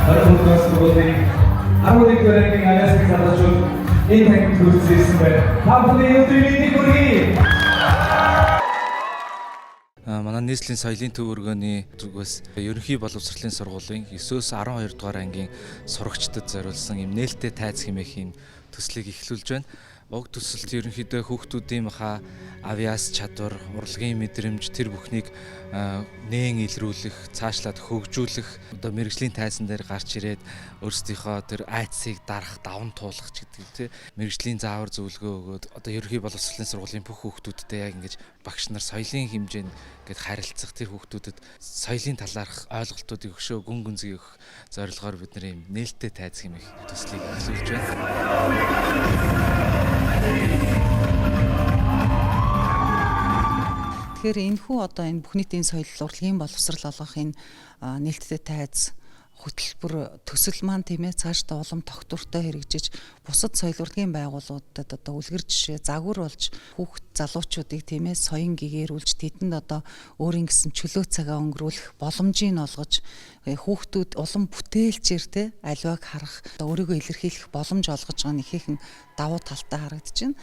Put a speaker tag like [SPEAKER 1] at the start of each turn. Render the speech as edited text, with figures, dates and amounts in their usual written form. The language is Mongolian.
[SPEAKER 1] Оролцож сургуулийн 11 дугаар ангиас залуучууд энэ танд хүрсэн байна. Та бүхэн өдрийн хүргэе.
[SPEAKER 2] Манай нийслэлийн соёлын төв өргөөний зүгээс ерөнхий боловсролын сургуулийн 9-өөс 12 дугаар ангийн сурагчдад зориулсан юм нээлттэй тайз хэмээхийн төслийг эхлүүлж байна. Уг төсөлд ерөнхийдөө хүүхдүүдийн авиас чадвар, урлагийн мэдрэмж тэр бүхнийг нээн илрүүлэх, цаашлаад хөгжүүлэх, одоо мэрэгжлийн тайзан дээр гарч ирээд өөрсдийнхөө тэр айцыг дарах, даван туулах гэдэг тийм мэрэгжлийн заавар зөвлөгөө өгөөд одоо ерөнхий боловсролын сургуулийн бүх хүүхдүүдтэй яг ингэж багш нар соёлын хэмжээнд гээд харилцах тэр хүүхдүүдэд соёлын талаарх ойлголтуудыг өгшөө гүн гүнзгий өгөх зорилгоор бид нар юм нээлттэй тайз хэмээх төслийг эхлүүлж байна.
[SPEAKER 3] Тэгэхээр энэхүү одоо энэ бүх нийтийн соёл урлагийн боловсрал олгох энэ нээлттэй тайз хөтөлбөр төсөл маань тийм ээ цаашдаа улам тогтвортой хэрэгжиж бусад соёл урлагийн байгууллагуудад одоо үлгэр жишээ загвар болж хүүхд залуучуудыг тийм ээ соён гэгээрүүлж тэдэнд одоо өөрийн гэсэн чөлөө цагаа өнгөрүүлэх боломжийг олгож хүүхдүүд улам бүтээлчээр тийм аливааг харах одоо өөрийгөө илэрхийлэх боломж олгож байгаа нь ихээхэн давуу талтай харагдаж байна.